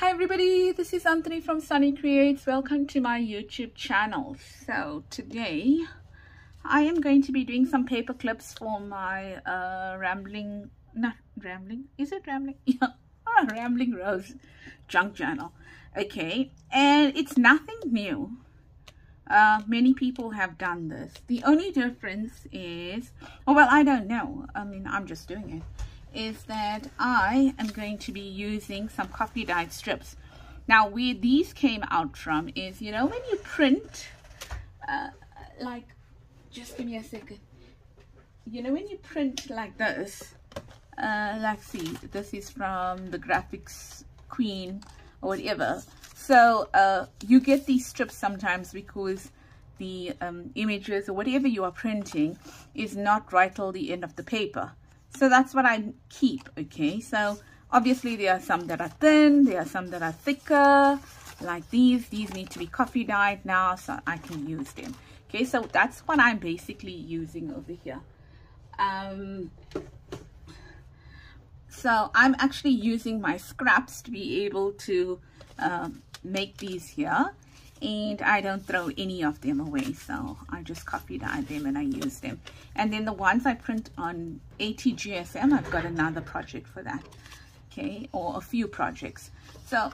Hi everybody, this is Anthony from Sunny Creates. Welcome to my YouTube channel. So today I am going to be doing some paper clips for my Rambling Rose junk journal. Okay, and it's nothing new. Many people have done this. The only difference is, oh well, I don't know, I mean, I'm just doing it, is that I am going to be using some coffee dyed strips. Now, where these came out from is, you know, when you print, like, just give me a second. You know, when you print like this, let's see, this is from the Graphics Queen or whatever. So you get these strips sometimes because the images or whatever you are printing is not right till the end of the paper. So that's what I keep. Okay, so obviously there are some that are thin, there are some that are thicker, like these need to be coffee dyed now, so I can use them. Okay, so that's what I'm basically using over here. So I'm actually using my scraps to be able to make these here, and I don't throw any of them away, so I just coffee dye them and I use them. And then the ones I print on ATGSM, I've got another project for that, okay, or a few projects. So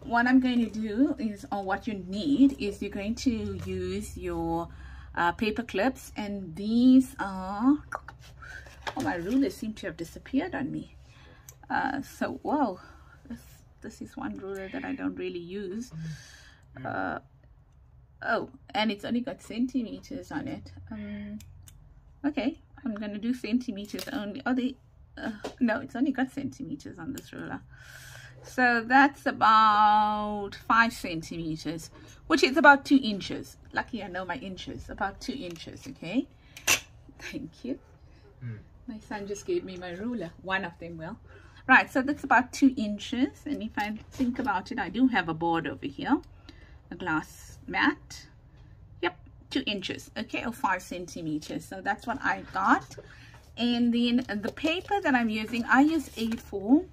what I'm going to do is, or what you need is, you're going to use your paper clips, and these are, oh, my rulers seem to have disappeared on me. So whoa, this is one ruler that I don't really use. Oh, and it's only got centimeters on it. Okay, I'm gonna do centimeters only. Oh, no, it's only got centimeters on this ruler. So that's about 5 centimeters, which is about 2 inches. Lucky I know my inches, about 2 inches. Okay, thank you. My son just gave me my ruler, one of them will. Right, so that's about 2 inches, and if I think about it, I do have a board over here, a glass mat. Yep, 2 inches, okay, or 5 centimeters. So that's what I got. And then the paper that I'm using, I use A4.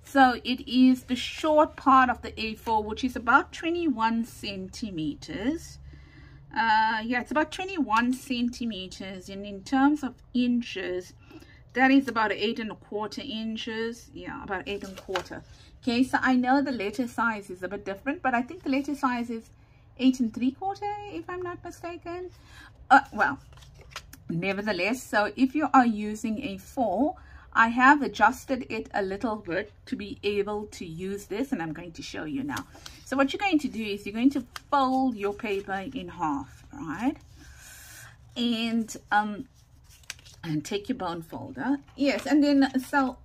So it is the short part of the A4, which is about 21 centimeters. Yeah, it's about 21 centimeters, and in terms of inches, that is about 8¼ inches. Yeah, about 8¼ Okay, so I know the letter size is a bit different, but I think the letter size is 8¾ if I'm not mistaken. Well, nevertheless, so if you are using A4, I have adjusted it a little bit to be able to use this, and I'm going to show you now. So what you're going to do is, you're going to fold your paper in half, right? And take your bone folder. Yes, and then, so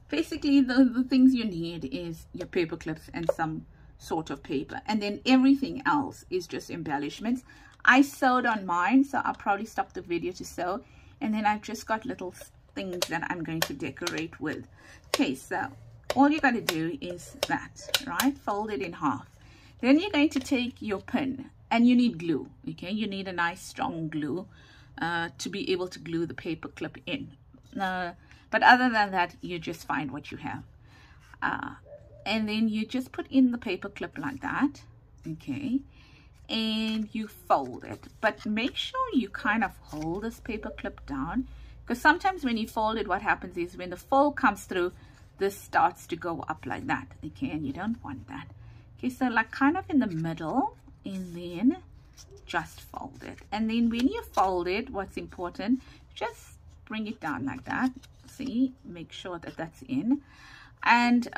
basically the things you need is your paper clips and some sort of paper, and then everything else is just embellishments. I sewed on mine, so I'll probably stop the video to sew, and then I've just got little things that I'm going to decorate with. Okay, so all you got to do is that, right? Fold it in half. Then you're going to take your pin, and you need glue. Okay, you need a nice strong glue to be able to glue the paper clip in. But other than that, you just find what you have. And then you just put in the paper clip like that. Okay, and you fold it. But make sure you kind of hold this paper clip down, because sometimes when you fold it, what happens is, when the fold comes through, this starts to go up like that. Okay, and you don't want that. Okay, so like kind of in the middle, and then just fold it. And then when you fold it, what's important, just bring it down like that. See, make sure that that's in. And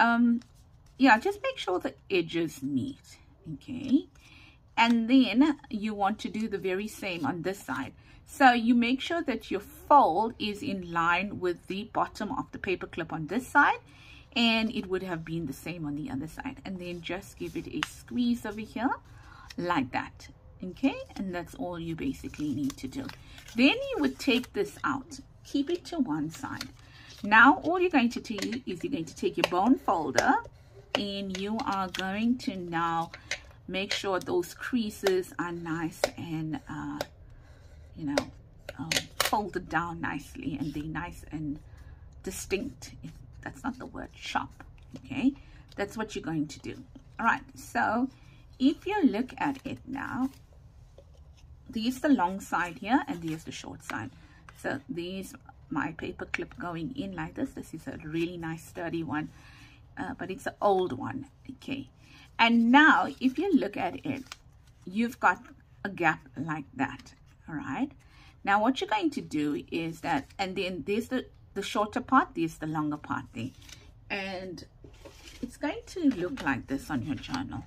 yeah, just make sure the edges meet. Okay, and then you want to do the very same on this side. So you make sure that your fold is in line with the bottom of the paper clip on this side, and it would have been the same on the other side. And then just give it a squeeze over here like that. Okay, and that's all you basically need to do. Then you would take this out, keep it to one side. Now all you're going to do is, you're going to take your bone folder, and you are going to now make sure those creases are nice and you know, folded down nicely, and they're nice and distinct. That's not the word, sharp. Okay, That's what you're going to do. All right, so if you look at it now, there's the long side here and there's the short side. So there's my paper clip going in like this. This is a really nice sturdy one, but it's an old one. Okay, and now if you look at it, you've got a gap like that. All right, now what you're going to do is that, and then there's the shorter part, there's the longer part there, and it's going to look like this on your journal,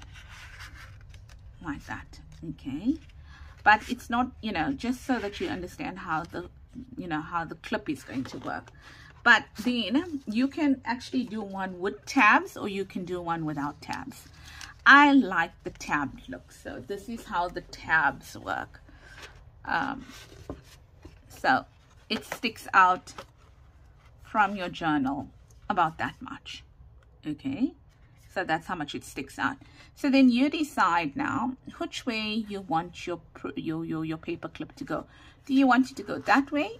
like that. Okay, but it's not, you know, just so that you understand how the, you know, how the clip is going to work. But then you can actually do one with tabs, or you can do one without tabs. I like the tabbed look, so this is how the tabs work. So it sticks out from your journal about that much. Okay, so that's how much it sticks out. So then you decide now which way you want your paper clip to go. Do you want it to go that way,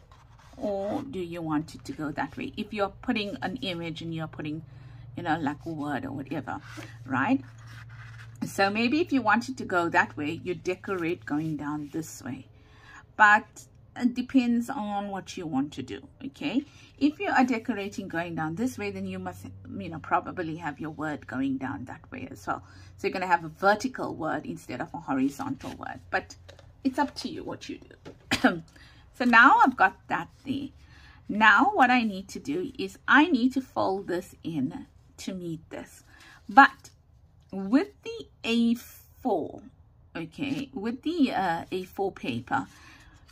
or do you want it to go that way? If you're putting an image and you're putting, you know, like a word or whatever, right? So maybe if you want it to go that way, you decorate going down this way. But it depends on what you want to do. Okay, if you are decorating going down this way, then you must, you know, probably have your word going down that way as well. So you're going to have a vertical word instead of a horizontal word, but it's up to you what you do. So now I've got that there. Now what I need to do is I need to fold this in to meet this. But with the A4, okay, with the A4 paper,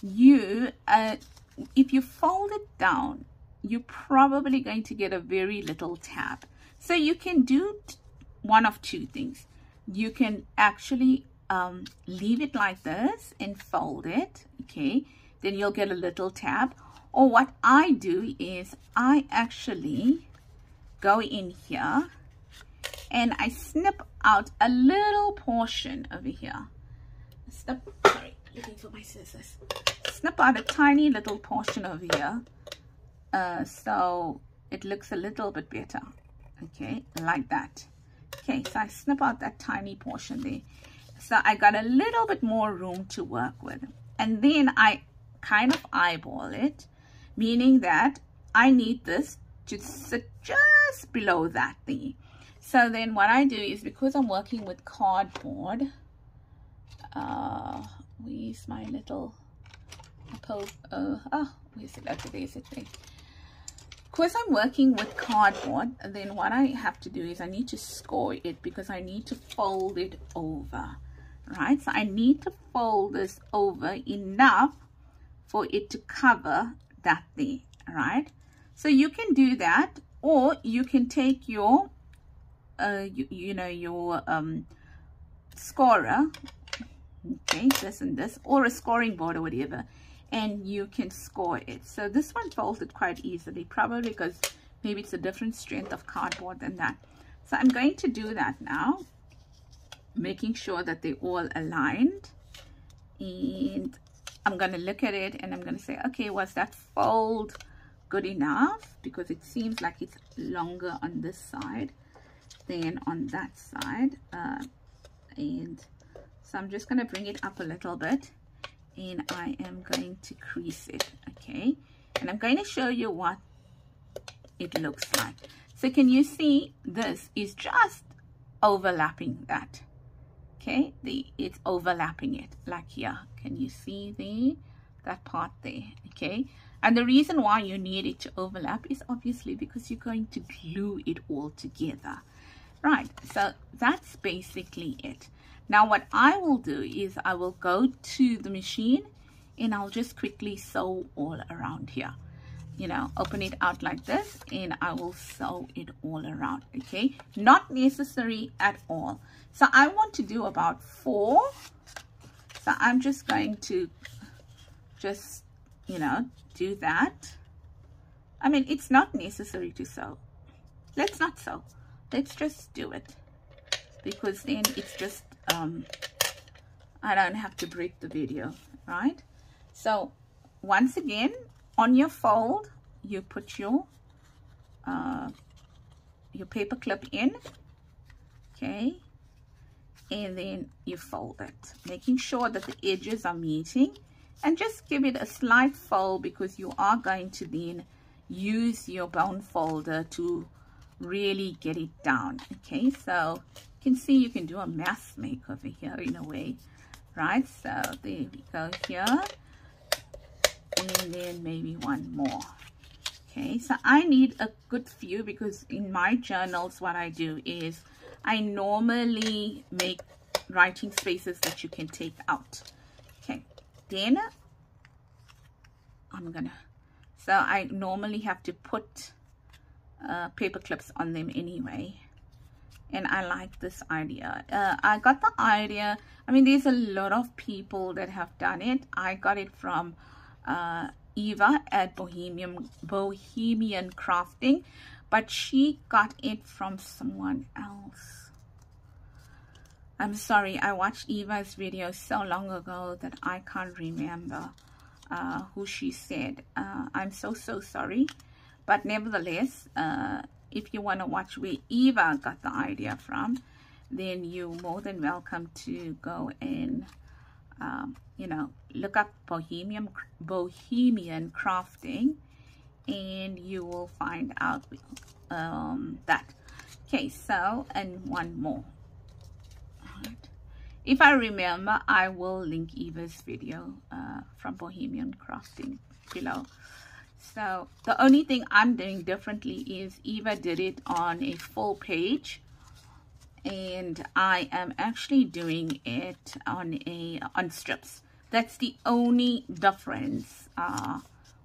you if you fold it down, you're probably going to get a very little tab. So you can do one of two things. You can actually leave it like this and fold it, okay, then you'll get a little tab. Or what I do is I actually go in here and I snip out a little portion over here. Sorry, looking for my scissors. Snip out a tiny little portion over here, so it looks a little bit better. Okay, like that. Okay, so I snip out that tiny portion there, so I got a little bit more room to work with. And then I kind of eyeball it, meaning that I need this to sit just below that thing. So then what I do is, because I'm working with cardboard, where's my little where's it? Okay, there's it there. Because I'm working with cardboard, then what I have to do is I need to score it, because I need to fold it over, right? So I need to fold this over enough for it to cover that thing, right? So you can do that, or you can take your your scorer, okay, this and this, or a scoring board or whatever, and you can score it. So this one folded quite easily, probably because maybe it's a different strength of cardboard than that. So I'm going to do that now, making sure that they're all aligned, and I'm going to look at it and I'm going to say, okay, was that fold good enough? Because it seems like it's longer on this side than on that side, and so I'm just going to bring it up a little bit, and I am going to crease it. Okay, and I'm going to show you what it looks like. So can you see this is just overlapping that? Okay, it's overlapping it like here. Can you see that part there? Okay, and the reason why you need it to overlap is obviously because you're going to glue it all together. Right, so that's basically it. Now what I will do is I will go to the machine and I'll just quickly sew all around here. You know, open it out like this and I will sew it all around. Okay, not necessary at all. So I want to do about 4. So I'm just going to do that. I mean, it's not necessary to sew. Let's not sew. Let's just do it, because then it's just I don't have to break the video, right? So once again, on your fold, you put your paper clip in, okay, and then you fold it, making sure that the edges are meeting, and just give it a slight fold because you are going to then use your bone folder to really get it down. Okay, so you can see you can do a mass make over here in a way, right? So there we go here, and then maybe one more. Okay, so I need a good few because in my journals what I do is I normally make writing spaces that you can take out. Okay, then so I normally have to put paper clips on them anyway, and I like this idea. I got the idea, I mean, there's a lot of people that have done it. I got it from Eva at Bohemian Crafting, but she got it from someone else. I'm sorry, I watched Eva's video so long ago that I can't remember who she said. I'm so sorry, but nevertheless, if you want to watch where Eva got the idea from, then you're more than welcome to go and you know, look up Bohemian Crafting, and you will find out that. Okay, so, and one more. If I remember, I will link Eva's video from Bohemian Crafting below. So the only thing I'm doing differently is Eva did it on a full page, and I am actually doing it on strips. That's the only difference.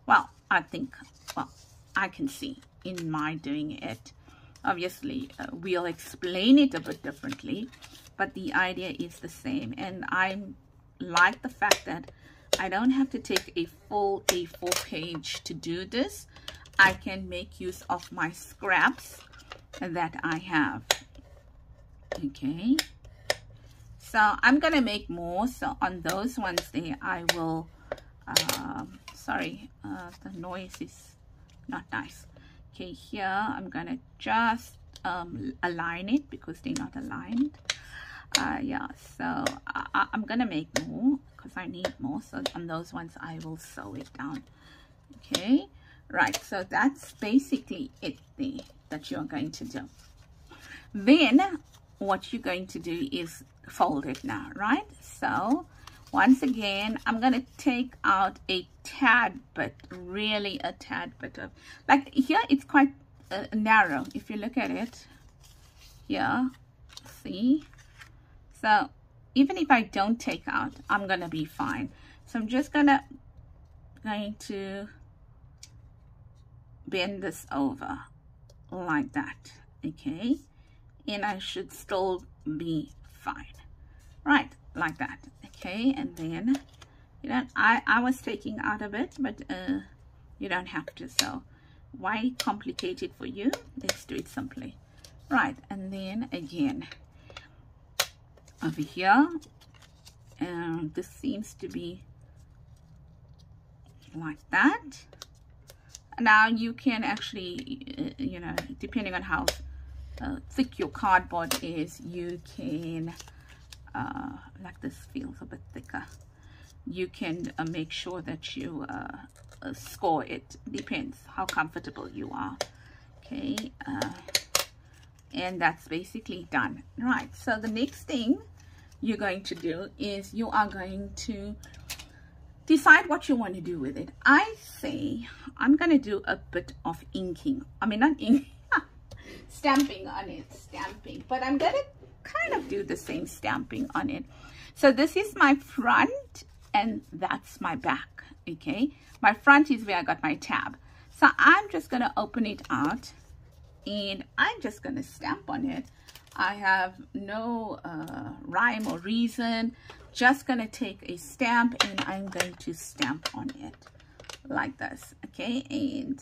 Well, I think, well, I can see in my doing it. Obviously, we'll explain it a bit differently, but the idea is the same. And I like the fact that I don't have to take a full A4 page to do this. I can make use of my scraps that I have. Okay, so I'm gonna make more. So on those ones there, I will sorry, the noise is not nice. Okay, here I'm gonna just align it because they're not aligned. Yeah, so I'm gonna make more because I need more. So on those ones I will sew it down. Okay, right, so that's basically it there that you're going to do. Then what you're going to do is fold it now, right? So once again, I'm going to take out a tad bit, really a tad bit of, like here it's quite narrow. If you look at it here, see? So even if I don't take out, I'm going to be fine. So I'm just going to bend this over like that, okay? And I should still be fine, right? Like that, okay? And then, you know, I was taking out a bit, but you don't have to. So why complicate it for you? Let's do it simply, right? And then again, over here, this seems to be like that. Now you can actually, you know, depending on how thick your cardboard is, you can like this feels a bit thicker, you can make sure that you score it. Depends how comfortable you are. Okay, and that's basically done, right? So the next thing you're going to do is you are going to decide what you want to do with it. I say I'm going to do a bit of inking. I mean, not inking, stamping on it, stamping, but I'm going to kind of do the same stamping on it. So this is my front and that's my back. Okay, my front is where I got my tab. So I'm just going to open it out and I'm just going to stamp on it. I have no rhyme or reason, just going to take a stamp and I'm going to stamp on it like this. Okay, and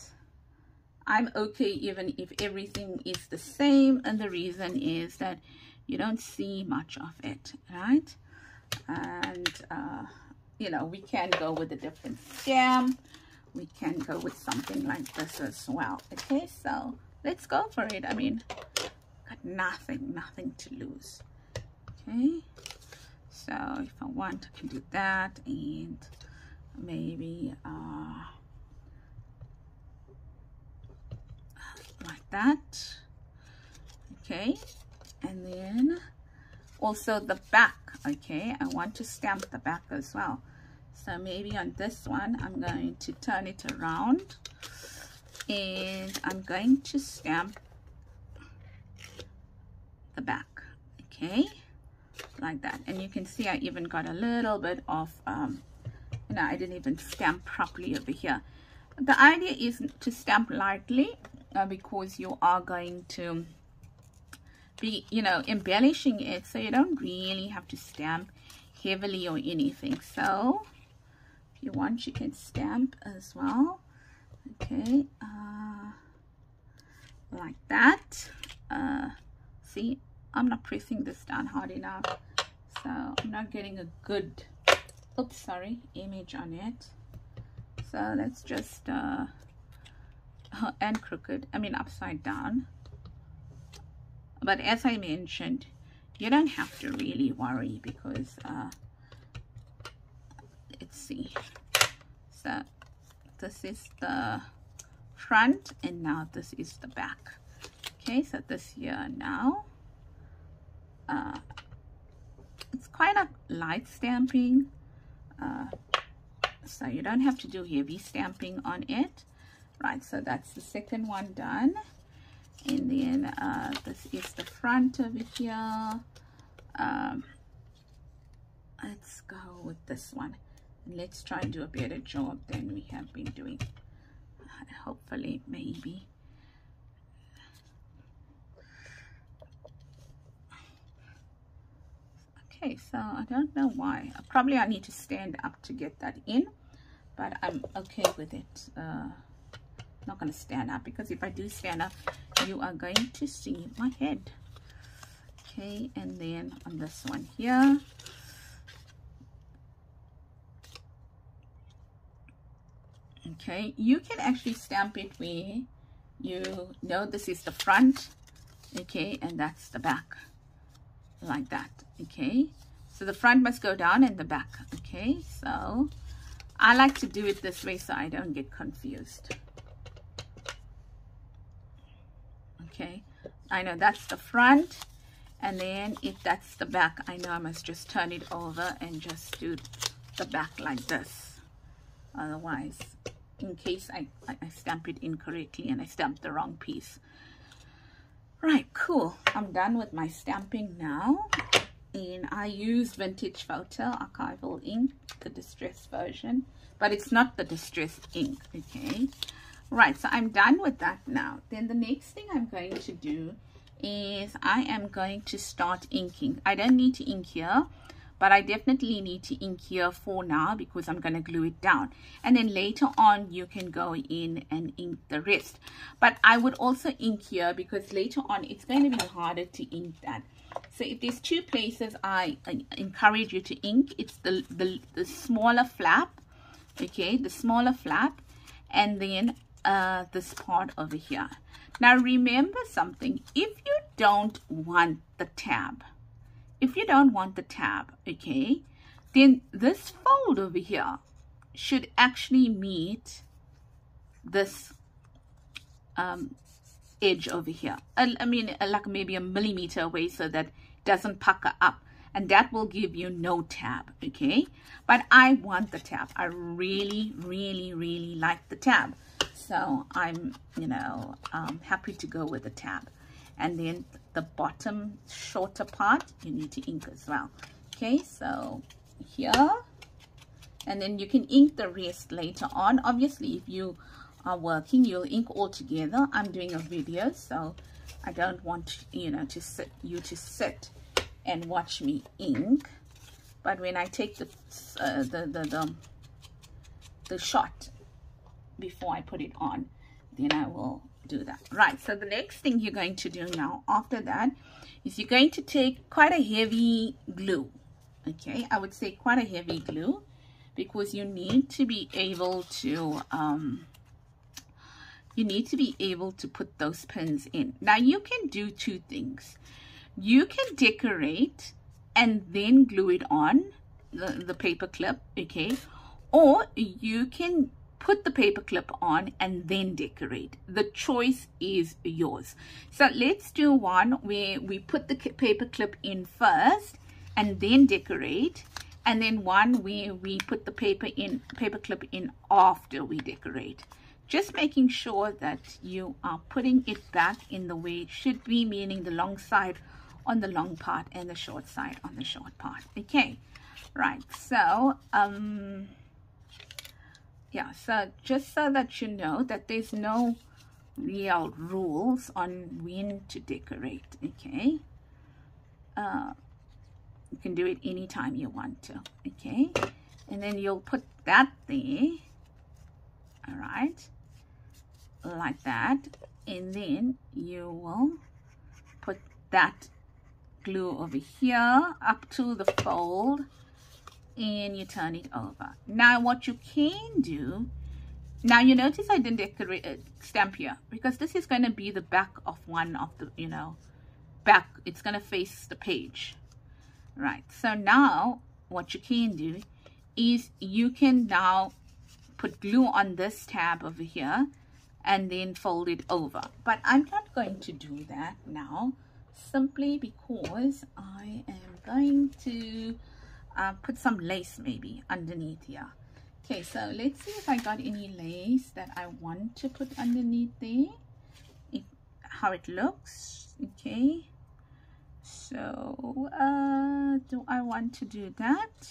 I'm okay even if everything is the same, and the reason is that you don't see much of it, right? And you know, we can go with a different stamp, we can go with something like this as well. Okay, so let's go for it. I mean, got nothing to lose. Okay, so if I want, I can do that, and maybe like that. Okay, and then also the back. Okay, I want to stamp the back as well, so maybe on this one I'm going to turn it around and I'm going to stamp the back. Okay, like that. And you can see I even got a little bit of you know, I didn't even stamp properly over here. The idea is to stamp lightly because you are going to be, you know, embellishing it, so you don't really have to stamp heavily or anything. So if you want, you can stamp as well. Okay, like that. See, I'm not pressing this down hard enough, so I'm not getting a good, oops, sorry, image on it. So let's just and crooked, I mean upside down. But as I mentioned, you don't have to really worry because let's see, so this is the front and now this is the back. Okay, so this here now, it's quite a light stamping, so you don't have to do heavy stamping on it. Right, so that's the second one done. And then this is the front over here. Let's go with this one. Let's try and do a better job than we have been doing. Hopefully, maybe. Okay, so I don't know why. Probably I need to stand up to get that in, but I'm okay with it. Not going to stand up because if I do stand up, you are going to see my head. Okay, and then on this one here, okay, you can actually stamp it where you know this is the front, okay, and that's the back, like that. Okay, so the front must go down and the back. Okay, so I like to do it this way so I don't get confused. Okay, I know that's the front, and then if that's the back, I know I must just turn it over and just do the back like this. Otherwise, in case I stamp it incorrectly and I stamp the wrong piece. Right, cool. I'm done with my stamping now. And I used Vintage Photo Archival ink, the distress version, but it's not the distress ink. Okay, right, so I'm done with that now. Then the next thing I'm going to do is I am going to start inking. I don't need to ink here, but I definitely need to ink here for now because I'm going to glue it down, and then later on you can go in and ink the rest. But I would also ink here because later on it's going to be harder to ink that. So if there's two places I encourage you to ink, it's the smaller flap, okay, the smaller flap, and then this part over here. Now remember something, if you don't want the tab, okay, then this fold over here should actually meet this edge over here. I mean, like maybe a millimeter away so that it doesn't pucker up, and that will give you no tab. Okay, but I want the tab. I really like the tab, so I'm, you know, happy to go with the tab. And then the bottom shorter part you need to ink as well. Okay, so here, and then you can ink the rest later on. Obviously, if you are working, you'll ink all together. I'm doing a video, so I don't want, you know, to sit and watch me ink. But when I take the shot before I put it on, then I will do that. Right, so the next thing you're going to do now after that is you're going to take quite a heavy glue. Okay, I would say quite a heavy glue, because you need to be able to you need to be able to put those pins in. Now you can do two things. You can decorate and then glue it on the paper clip, okay? Or you can put the paper clip on and then decorate. The choice is yours. So let's do one where we put the paper clip in first and then decorate, and then one where we put the paper clip in after we decorate. Just making sure that you are putting it back in the way it should be, meaning the long side on the long part and the short side on the short part. Okay, right. So yeah, so just so that you know that there's no real rules on when to decorate. Okay, you can do it anytime you want to. Okay, and then you'll put that there. All right, like that, and then you will put that glue over here up to the fold, and you turn it over. Now what you can do, now you notice I didn't decorate stamp here because this is going to be the back of one of the, you know, back, it's going to face the page, right? So now what you can do is you can now put glue on this tab over here and then fold it over, but I'm not going to do that now, simply because I am going to put some lace maybe underneath here. Okay, so let's see if I got any lace that I want to put underneath there, how it looks. Okay, so do I want to do that?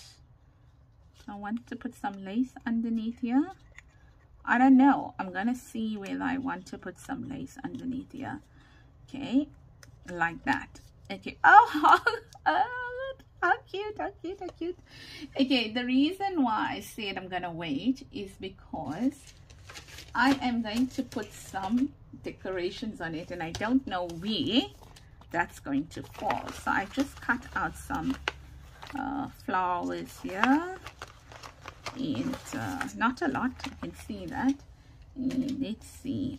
I want to put some lace underneath here. I don't know. I'm gonna see whether I want to put some lace underneath here. Okay, like that. Okay. Oh, how cute, how cute, how cute. Okay, the reason why I said I'm gonna wait is because I am going to put some decorations on it, and I don't know where that's going to fall. So I just cut out some flowers here, and not a lot, you can see that. And let's see,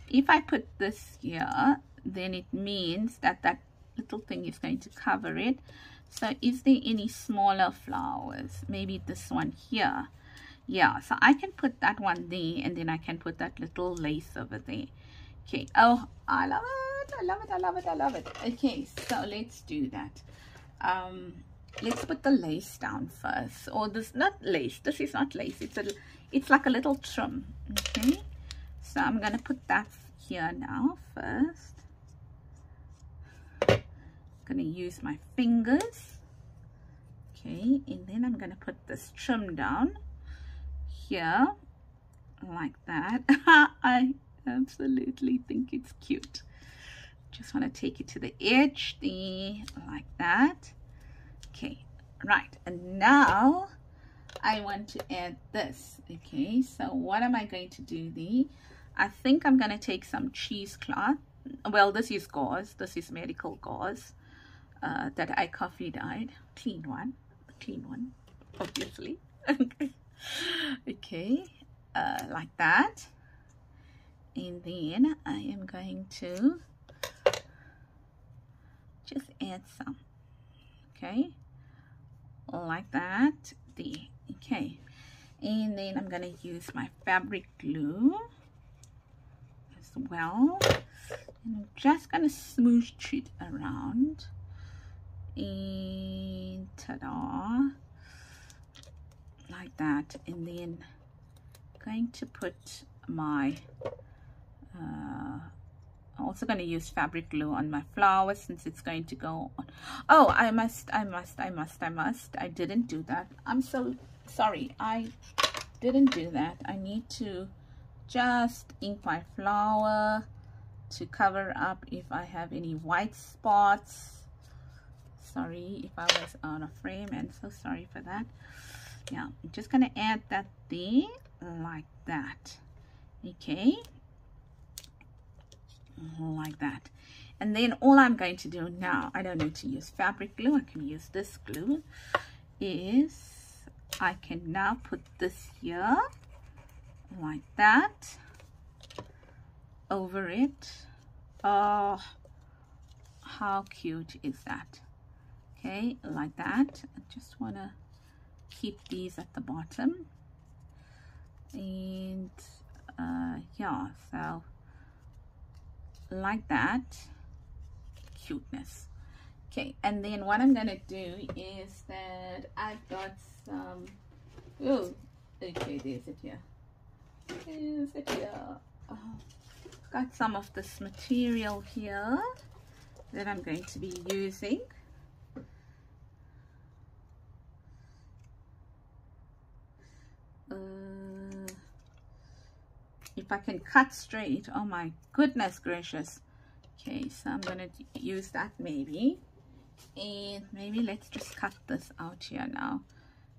if I put this here, then it means that that little thing is going to cover it. So is there any smaller flowers? Maybe this one here. Yeah, so I can put that one there, and then I can put that little lace over there. Okay, oh, I love it, I love it, I love it, I love it. Okay, so let's do that. Let's put the lace down first. Or this, not lace, this is not lace, it's like a little trim. Okay, so I'm gonna put that here now first. I'm gonna use my fingers. Okay, and then I'm gonna put this trim down here like that. I absolutely think it's cute. Just want to take it to the edge there like that. Okay, right, and now I want to add this. Okay, so what am I going to do there? I think I'm going to take some cheesecloth. Well, this is gauze, this is medical gauze that I coffee dyed. Clean one, obviously. Okay, like that, and then I am going to just add some. Okay, like that there. Okay, and then I'm going to use my fabric glue as well, and I'm just going to smoosh it around, and ta-da, like that. And then I'm going to put my I'm also going to use fabric glue on my flower since it's going to go on. Oh, I didn't do that. I'm so sorry. I didn't do that. I need to just ink my flower to cover up if I have any white spots. Sorry if I was out of frame, and so sorry for that. Yeah, I'm just going to add that there like that. Okay, like that. And then all I'm going to do now, I don't need to use fabric glue, I can use this glue, is I can now put this here like that. over it. Oh, how cute is that? Okay, like that. I just want to keep these at the bottom. And yeah, so like that. Cuteness. Okay, and then what I'm gonna do is that I've got some, oh, okay, there's it here. There's it here. Oh, got some of this material here that I'm going to be using. If I can cut straight, oh my goodness gracious. Okay, so I'm gonna use that maybe. And maybe let's just cut this out here now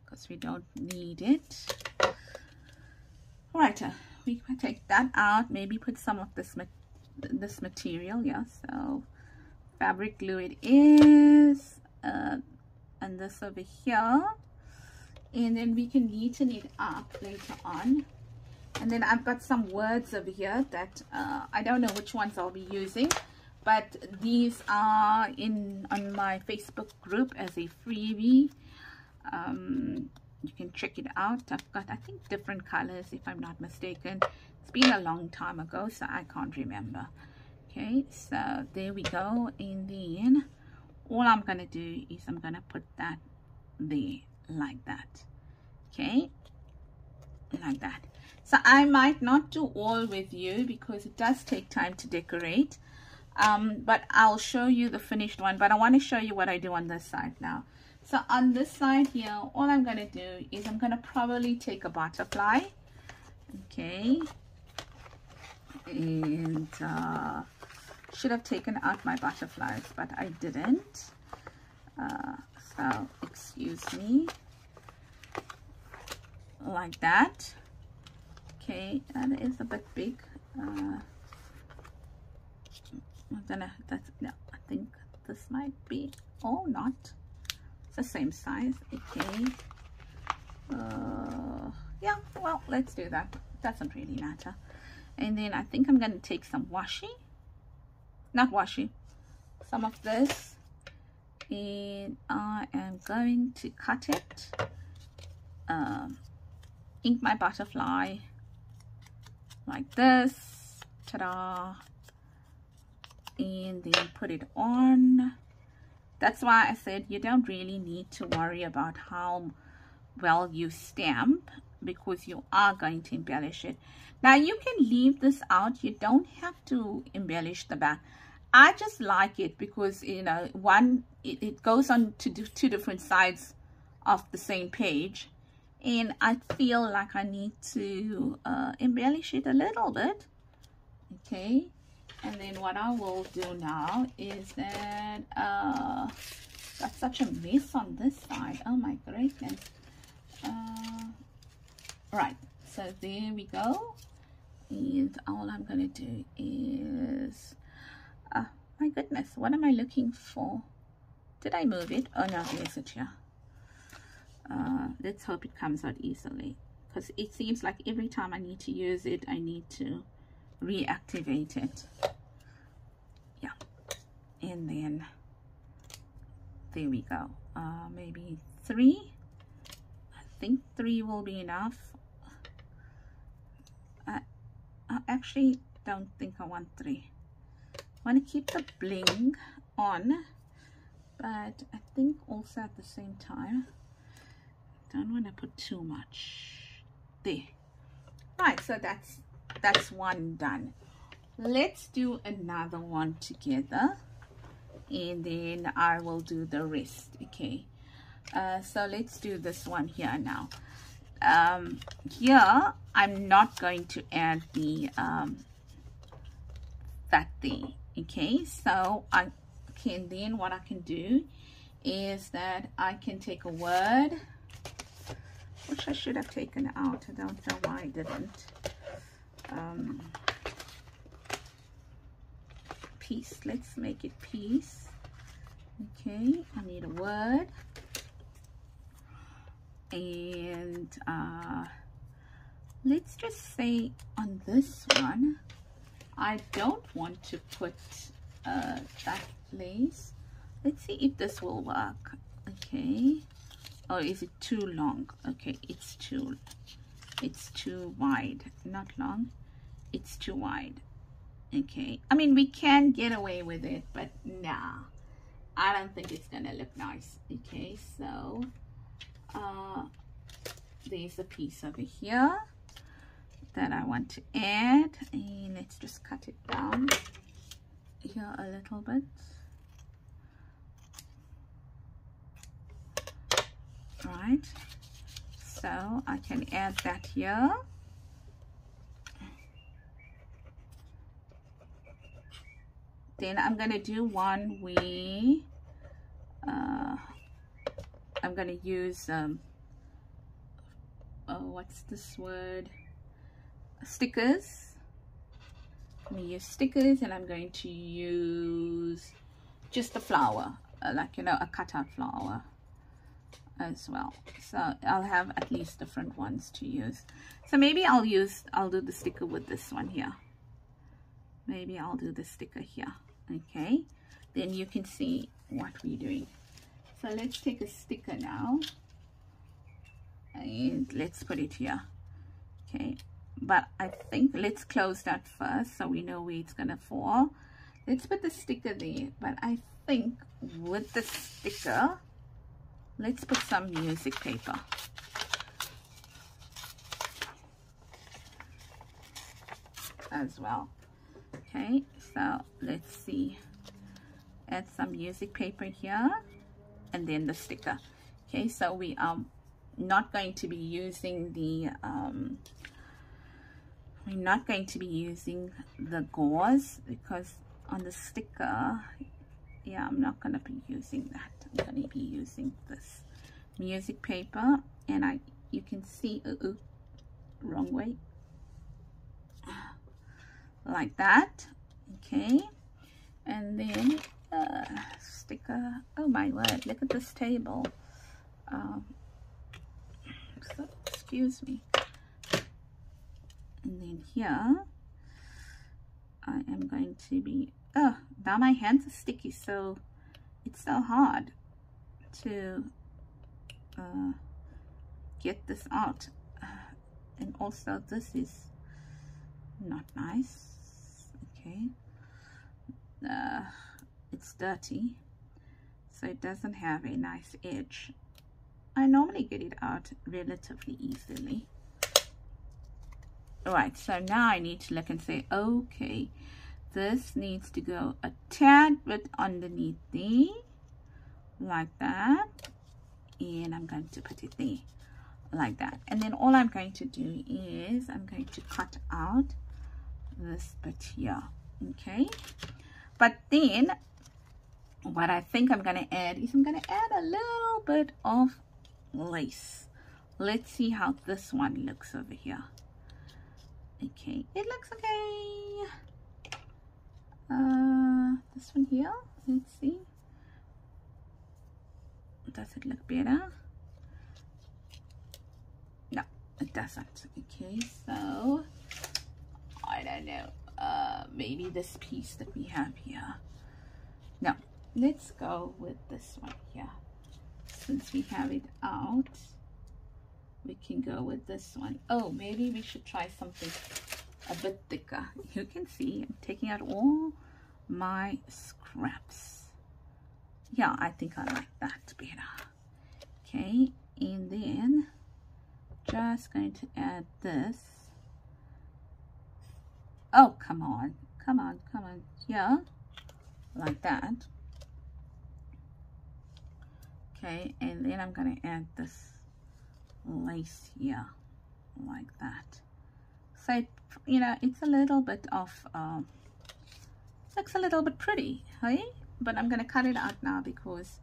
because we don't need it. All right, we can take that out, maybe put some of this material. Yeah, so fabric glue it is, and this over here, and then we can neaten it up later on. And then I've got some words over here that I don't know which ones I'll be using, but these are on my Facebook group as a freebie. You can check it out. I've got, I think, different colors if I'm not mistaken. It's been a long time ago, so I can't remember. Okay, so there we go. And then all I'm gonna do is I'm gonna put that there like that. Okay, like that. So I might not do all with you because it does take time to decorate, but I'll show you the finished one. But I want to show you what I do on this side now. So on this side here, all I'm going to do is I'm going to probably take a butterfly. Okay, and should have taken out my butterflies, but I didn't, so excuse me. Like that. Okay, that is a bit big. I'm gonna, no, I think this might be, oh, not, it's the same size. Okay, yeah, well, let's do that. Doesn't really matter. And then I think I'm gonna take some washi, not washi, some of this, and I am going to cut it, ink my butterfly like this, ta-da, and then put it on. That's why I said you don't really need to worry about how well you stamp, because you are going to embellish it. Now you can leave this out, you don't have to embellish the back. I just like it because, you know, one, it goes on to two different sides of the same page, and I feel like I need to embellish it a little bit. Okay, and then what I will do now is that got such a mess on this side, oh my greatness. Right, so there we go, and all I'm gonna do is my goodness, what am I looking for? Did I move it? Oh no, there's it here. Let's hope it comes out easily, because it seems like every time I need to use it, I need to reactivate it. Yeah, and then there we go. Maybe 3. I think 3 will be enough. I actually don't think I want 3. I want to keep the bling on, but I think also at the same time don't want to put too much there. Right, so that's one done. Let's do another one together, and then I will do the rest. Okay, so let's do this one here now. Here I'm not going to add the that thing. Okay, so I can, then what I can do is that I can take a word, which I should have taken out. I don't know why I didn't. Peace. Let's make it peace. Okay, I need a word. And let's just say on this one, I don't want to put that lace. Let's see if this will work. Okay. Oh, is it too long? Okay, it's too wide. Not long, it's too wide. Okay, I mean, we can get away with it, but nah, I don't think it's gonna look nice. Okay, so there's a piece over here that I want to add, and let's just cut it down here a little bit. Right, so I can add that here. Then I'm going to do one where I'm going to use what's this word, stickers. I'm going to use stickers, and I'm going to use just a flower, like, you know, a cutout flower as well. So I'll have at least different ones to use. So maybe I'll do the sticker with this one here. Maybe I'll do the sticker here. Okay, then you can see what we're doing. So let's take a sticker now, and let's put it here. Okay, but I think let's close that first so we know where it's gonna fall. Let's put the sticker there, but I think with the sticker, let's put some music paper. As well. Okay, so let's see. Add some music paper here, and then the sticker. Okay, so we are not going to be using the we're not going to be using the gauze, because on the sticker, yeah, I'm not going to be using that. I'm going to be using this music paper, and you can see, wrong way, like that. Okay, and then sticker. Oh my word, look at this table. So, excuse me. And then here I am going to be, oh, now my hands are sticky, so it's so hard to get this out. And also this is not nice. Okay, it's dirty, so it doesn't have a nice edge. I normally get it out relatively easily. All right, so now I need to look and say, okay, this needs to go a tad bit underneath there, like that, and I'm going to put it there, like that. And then all I'm going to do is I'm going to cut out this bit here. Okay, but then what I think I'm going to add is I'm going to add a little bit of lace. Let's see how this one looks over here. Okay, it looks okay. This one here, let's see, does it look better? No, it doesn't. Okay, so I don't know, maybe this piece that we have here. No, let's go with this one here. Since we have it out, we can go with this one. Oh, maybe we should try something a bit thicker. You can see I'm taking out all my scraps. Yeah, I think I like that better. Okay, and then just going to add this. Oh, come on, come on, come on. Yeah, like that. Okay, and then I'm going to add this lace here, like that. So, you know, it's a little bit of, looks a little bit pretty, hey? But I'm going to cut it out now because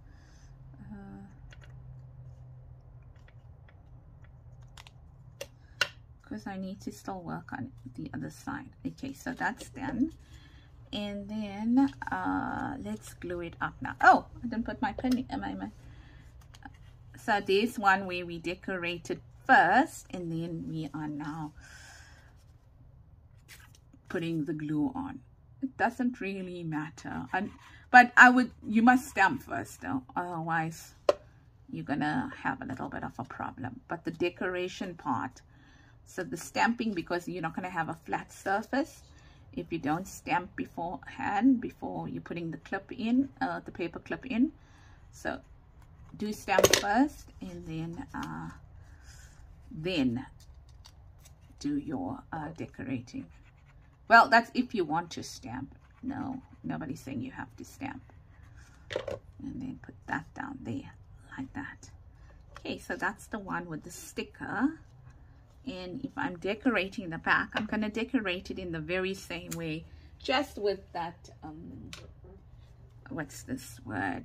I need to still work on the other side. Okay, so that's done. And then let's glue it up now. Oh, I didn't put my pen in my so there's one where we decorated first, and then we are now putting the glue on. It doesn't really matter. But you must stamp first though, otherwise you're gonna have a little bit of a problem. But the decoration part, so the stamping, because you're not gonna have a flat surface if you don't stamp beforehand, before you're putting the clip in, the paper clip in. So do stamp first, and then do your decorating. Well, that's if you want to stamp. No, nobody's saying you have to stamp. And then put that down there like that. Okay, so that's the one with the sticker. And if I'm decorating the back, I'm going to decorate it in the very same way, just with that what's this word,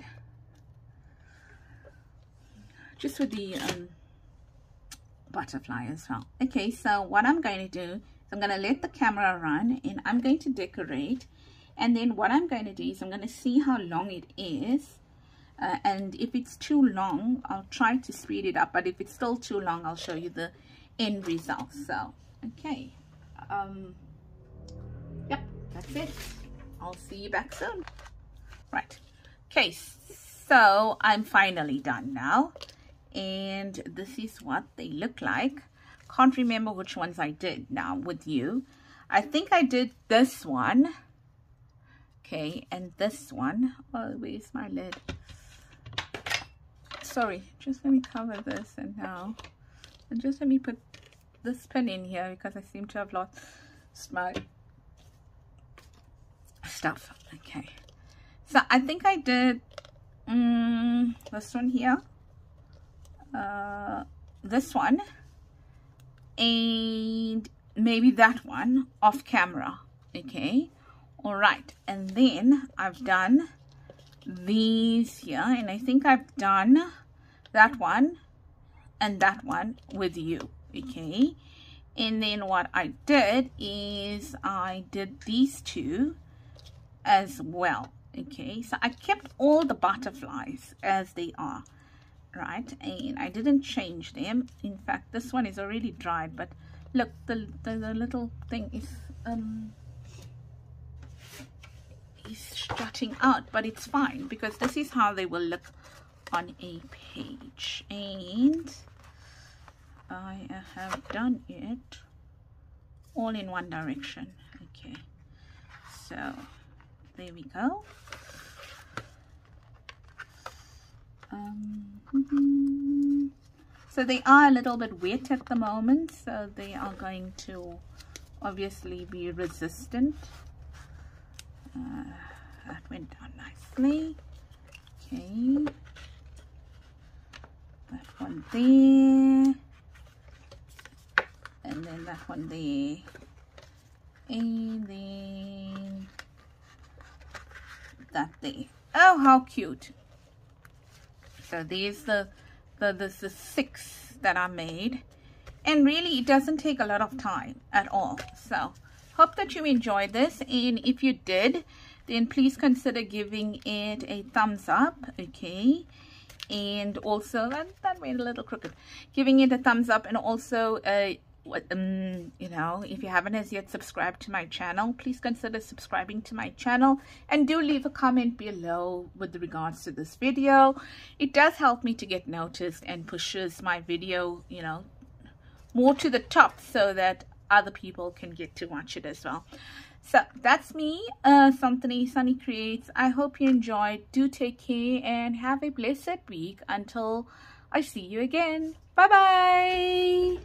just with the butterfly as well. Okay, so what I'm going to do is I'm going to let the camera run, and I'm going to decorate. And then what I'm going to do is I'm going to see how long it is, and if it's too long, I'll try to speed it up, but if it's still too long, I'll show you the end result. So okay, yep, that's it. I'll see you back soon. Right, okay, so I'm finally done now, and this is what they look like. Can't remember which ones I did now with you. I think I did this one, okay, and this one. Oh, where's my lid? Sorry, just let me cover this, and now, and just let me put this pin in here because I seem to have lost my stuff. Okay, so I think I did this one here, this one, and maybe that one off camera. Okay, all right, and then I've done these here, and I think I've done that one and that one with you. Okay, and then what I did is I did these two as well. Okay, so I kept all the butterflies as they are, right, and I didn't change them. In fact, this one is already dried, but look, the little thing is jutting out, but it's fine because this is how they will look on a page. And I have done it all in one direction. Okay, so there we go. So they are a little bit wet at the moment, so they are going to obviously be resistant. That went down nicely. Okay, that one there, and then that one there, and then that there. Oh, how cute. So there's the 6 that are made, and really it doesn't take a lot of time at all. So hope that you enjoyed this, and if you did, then please consider giving it a thumbs up. Okay, and also that went a little crooked, giving it a thumbs up, and also you know, if you haven't as yet subscribed to my channel, please consider subscribing to my channel, and do leave a comment below with regards to this video. It does help me to get noticed and pushes my video, you know, more to the top so that other people can get to watch it as well. So that's me, Sunny Creates. I hope you enjoyed. Do take care and have a blessed week until I see you again. Bye bye.